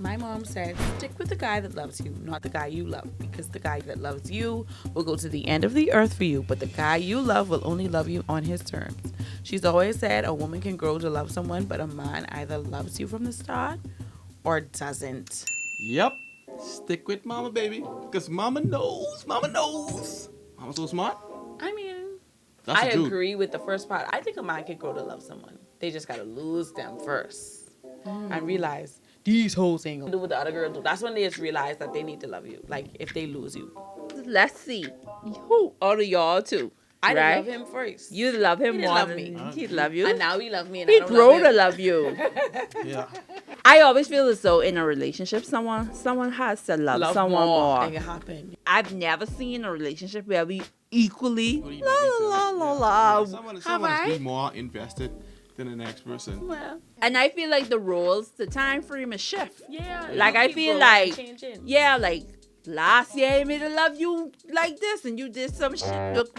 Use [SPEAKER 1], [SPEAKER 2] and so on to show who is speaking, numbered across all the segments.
[SPEAKER 1] My mom said, stick with the guy that loves you, not the guy you love, because the guy that loves you will go to the end of the earth for you, but the guy you love will only love you on his terms. She's always said a woman can grow to love someone, but a man either loves you from the start or doesn't.
[SPEAKER 2] Yep. Stick with mama, baby. Because mama knows. Mama knows. Mama's so smart.
[SPEAKER 1] I mean,
[SPEAKER 2] That's
[SPEAKER 1] I
[SPEAKER 2] the truth.
[SPEAKER 1] agree with the first part. I think a man can grow to love someone. They just gotta lose them first and realize these hoes ain't gonna do what the other girl do. That's when they just realize that they need to love you. Like if they lose you,
[SPEAKER 3] Let's see. Who out of y'all two?
[SPEAKER 1] I
[SPEAKER 3] right?
[SPEAKER 1] love him first.
[SPEAKER 3] You love him
[SPEAKER 1] He didn't
[SPEAKER 3] more
[SPEAKER 1] love
[SPEAKER 3] than
[SPEAKER 1] me.
[SPEAKER 3] he love you.
[SPEAKER 1] And now he love me. And
[SPEAKER 3] He
[SPEAKER 1] I don't
[SPEAKER 3] grow
[SPEAKER 1] love
[SPEAKER 3] to
[SPEAKER 1] him.
[SPEAKER 3] love you.
[SPEAKER 2] Yeah.
[SPEAKER 3] I always feel as though in a relationship, someone has to love someone more.
[SPEAKER 1] It can happen.
[SPEAKER 3] I've never seen a relationship where we equally
[SPEAKER 2] What do you
[SPEAKER 3] la
[SPEAKER 2] love each
[SPEAKER 3] la
[SPEAKER 2] other?
[SPEAKER 3] la
[SPEAKER 2] Yeah.
[SPEAKER 3] la.
[SPEAKER 2] Someone
[SPEAKER 1] Have
[SPEAKER 2] has to
[SPEAKER 1] I?
[SPEAKER 2] be more invested than the next person.
[SPEAKER 1] Well,
[SPEAKER 3] And I feel like the roles, the time frame is shift.
[SPEAKER 1] yeah.
[SPEAKER 3] Like
[SPEAKER 1] you
[SPEAKER 3] I
[SPEAKER 1] keep
[SPEAKER 3] feel
[SPEAKER 1] growing and
[SPEAKER 3] like,
[SPEAKER 1] changing.
[SPEAKER 3] yeah, like last year I made a love you like this, and you did some shit that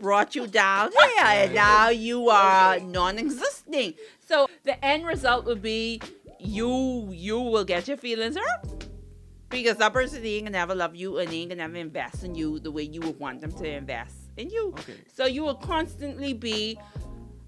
[SPEAKER 3] brought you down here, and now you are non-existing. So the end result would be you will get your feelings hurt because that person ain't gonna never love you and ain't gonna never invest in you the way you would want them to invest in you.
[SPEAKER 2] Okay.
[SPEAKER 3] So you will constantly be,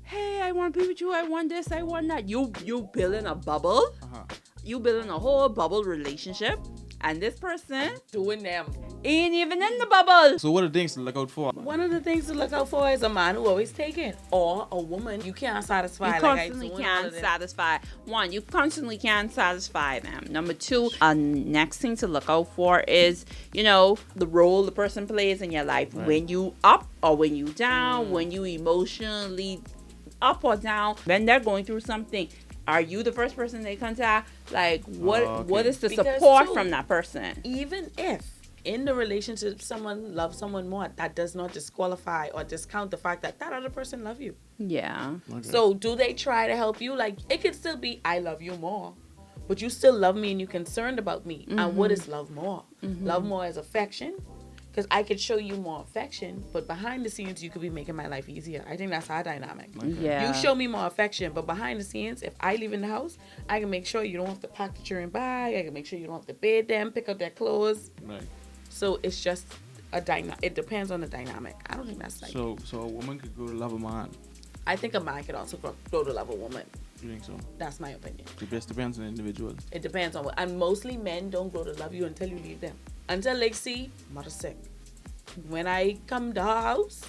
[SPEAKER 3] hey, I want to be with you. I want this. I want that. You building a bubble.
[SPEAKER 2] Uh-huh.
[SPEAKER 3] You building a whole bubble relationship, and this person
[SPEAKER 1] Doing them.
[SPEAKER 3] ain't even in the bubble.
[SPEAKER 2] So what are the things to look out for?
[SPEAKER 1] One of the things to look out for is a man who always taking, or a woman you can't satisfy.
[SPEAKER 3] You
[SPEAKER 1] like
[SPEAKER 3] constantly
[SPEAKER 1] I doing all
[SPEAKER 3] can't
[SPEAKER 1] of this.
[SPEAKER 3] satisfy. One, you constantly can't satisfy them. Number two, next thing to look out for is, the role the person plays in your life.
[SPEAKER 2] Right.
[SPEAKER 3] When you up or when you down, when you emotionally up or down, when they're going through something. Are you the first person they contact? Like, what
[SPEAKER 2] okay.
[SPEAKER 3] what is the
[SPEAKER 1] Because,
[SPEAKER 3] support
[SPEAKER 1] too,
[SPEAKER 3] from that person?
[SPEAKER 1] Even if in the relationship someone loves someone more, that does not disqualify or discount the fact that that other person love you.
[SPEAKER 3] Yeah.
[SPEAKER 2] Okay.
[SPEAKER 1] So do they try to help you? Like it could still be I love you more, but you still love me and you're concerned about me. And what is love more? Love more is affection. Because I could show you more affection, but behind the scenes, you could be making my life easier. I think that's our dynamic.
[SPEAKER 3] Yeah.
[SPEAKER 1] You show me more affection, but behind the scenes, if I leave in the house, I can make sure you don't have to pack the children bag. I can make sure you don't have to bathe them, pick up their clothes.
[SPEAKER 2] Right.
[SPEAKER 1] So it's just a dynamic. It depends on the dynamic. I don't think that's like.
[SPEAKER 2] So a woman could go to love a man.
[SPEAKER 1] I think a man could also grow to love a woman.
[SPEAKER 2] You think so?
[SPEAKER 1] That's my opinion.
[SPEAKER 2] It just depends on the individual.
[SPEAKER 1] It depends on what. And mostly men don't grow to love you until you leave them. Until they see, mother sick. When I come to her house,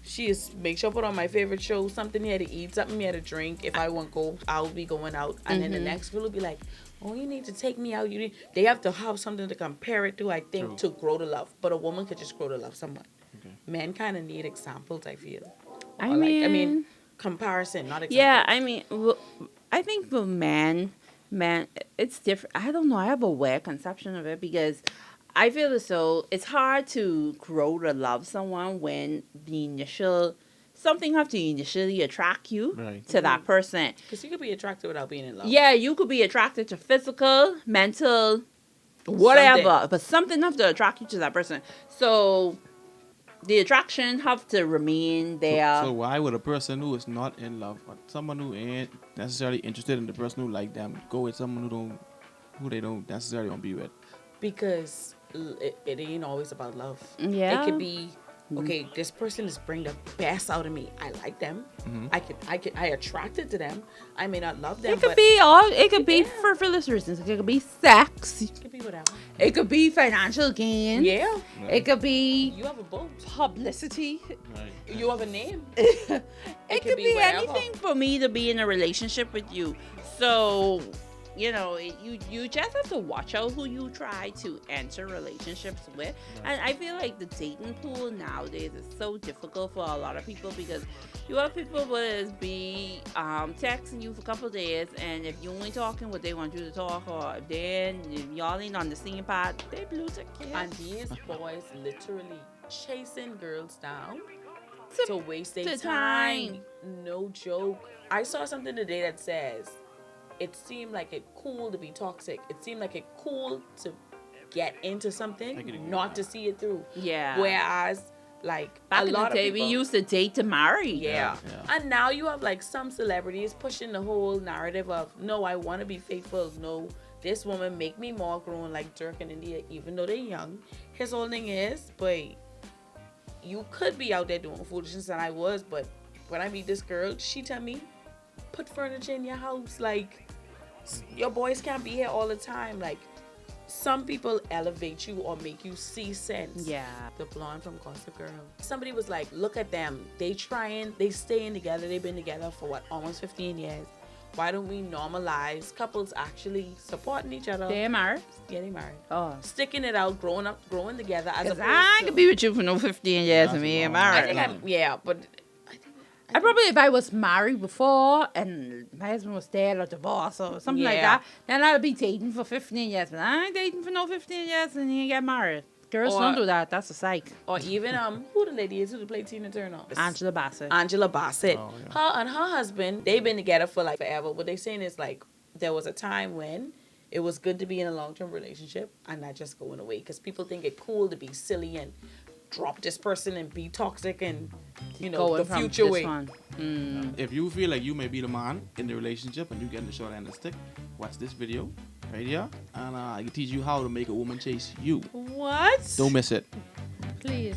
[SPEAKER 1] she is make sure I put on my favorite show, something here to eat, something here to drink. If I want to go, I'll be going out. And then the next girl will be like, oh, you need to take me out. They have to have something to compare it to, I think,
[SPEAKER 2] True.
[SPEAKER 1] to grow to love. But a woman could just grow to love someone.
[SPEAKER 2] Okay.
[SPEAKER 1] Men kind of need examples, I feel.
[SPEAKER 3] I
[SPEAKER 1] Or
[SPEAKER 3] mean,
[SPEAKER 1] comparison, not examples.
[SPEAKER 3] yeah, I mean, I think for man, it's different. I don't know. I have a weird conception of it because I feel as though it's hard to grow to love someone when something have to initially attract you
[SPEAKER 2] Right.
[SPEAKER 3] to that person.
[SPEAKER 1] Because you could be attracted without being in love.
[SPEAKER 3] Yeah, you could be attracted to physical, mental, whatever, but something have to attract you to that person. So the attraction have to remain there.
[SPEAKER 2] So why would a person who is not in love, or someone who ain't necessarily interested in the person who like them, go with someone who they don't necessarily want to be with?
[SPEAKER 1] Because it ain't always about love.
[SPEAKER 3] Yeah.
[SPEAKER 1] It could be, okay, this person is bringing the best out of me. I like them. I attracted to them. I may not love them,
[SPEAKER 3] It could
[SPEAKER 1] but
[SPEAKER 3] be all. It could be for frivolous reasons. It could be sex.
[SPEAKER 1] it could be whatever.
[SPEAKER 3] It could be financial gain.
[SPEAKER 1] Yeah.
[SPEAKER 3] It could be
[SPEAKER 1] You have a boat.
[SPEAKER 3] publicity.
[SPEAKER 2] Right.
[SPEAKER 1] You have a name.
[SPEAKER 3] It
[SPEAKER 1] could
[SPEAKER 3] could
[SPEAKER 1] be
[SPEAKER 3] be
[SPEAKER 1] whatever.
[SPEAKER 3] anything for me to be in a relationship with you. So, you just have to watch out who you try to enter relationships with. And I feel like the dating pool nowadays is so difficult for a lot of people because you have people who is be texting you for a couple of days, and if you only talking what they want you to talk, or then if y'all ain't on the same path, they blue tick you.
[SPEAKER 1] And these boys literally chasing girls down to waste their
[SPEAKER 3] to
[SPEAKER 1] time.
[SPEAKER 3] time.
[SPEAKER 1] No joke. I saw something today that says it seemed like it cool to be toxic. It seemed like it cool to get into
[SPEAKER 2] I
[SPEAKER 1] something,
[SPEAKER 2] can agree
[SPEAKER 1] not
[SPEAKER 2] with
[SPEAKER 1] to
[SPEAKER 2] that.
[SPEAKER 1] see it through.
[SPEAKER 3] Yeah.
[SPEAKER 1] Whereas, like
[SPEAKER 3] Back
[SPEAKER 1] a
[SPEAKER 3] in
[SPEAKER 1] lot
[SPEAKER 3] the day,
[SPEAKER 1] of people,
[SPEAKER 3] we used to date to marry.
[SPEAKER 1] yeah.
[SPEAKER 2] Yeah.
[SPEAKER 1] And now you have like some celebrities pushing the whole narrative of no, I want to be faithful. No, this woman make me more grown like Dirk and India, even though they're young. His whole thing is, boy, you could be out there doing foolishness, and I was, but when I meet this girl, she tell me, put furniture in your house. Like, your boys can't be here all the time. Like, some people elevate you or make you see sense.
[SPEAKER 3] Yeah.
[SPEAKER 1] The blonde from Gossip Girl. Somebody was like, look at them. They staying together. They've been together for what, almost 15 years. Why don't we normalize couples actually supporting each other?
[SPEAKER 3] They're married.
[SPEAKER 1] Getting married.
[SPEAKER 3] Oh.
[SPEAKER 1] Sticking it out, growing together. As
[SPEAKER 3] Because
[SPEAKER 1] opposed
[SPEAKER 3] I
[SPEAKER 1] to,
[SPEAKER 3] could be with you for no 15 years and me and
[SPEAKER 1] I
[SPEAKER 3] married.
[SPEAKER 1] think but
[SPEAKER 3] I probably, if I was married before and my husband was dead or divorced or something like
[SPEAKER 1] Yeah.
[SPEAKER 3] that, then I'd be dating for 15 years. But I ain't dating for no 15 years and you get married. Girls
[SPEAKER 1] Or-
[SPEAKER 3] don't do that. That's a psych.
[SPEAKER 1] or even who the lady is who played Tina Turner?
[SPEAKER 3] Angela Bassett.
[SPEAKER 1] Angela Bassett.
[SPEAKER 2] Oh, yeah.
[SPEAKER 1] Her and her husband, they've been together for like forever. What they saying is like there was a time when it was good to be in a long-term relationship and not just going away, because people think it cool to be silly and drop this person and be toxic and
[SPEAKER 3] Going
[SPEAKER 1] the
[SPEAKER 3] from
[SPEAKER 1] future
[SPEAKER 3] this
[SPEAKER 1] way.
[SPEAKER 3] one.
[SPEAKER 2] If you feel like you may be the man in the relationship and you get the short end of the stick, watch this video right here, and I can teach you how to make a woman chase you.
[SPEAKER 1] What?
[SPEAKER 2] Don't miss it.
[SPEAKER 3] Please.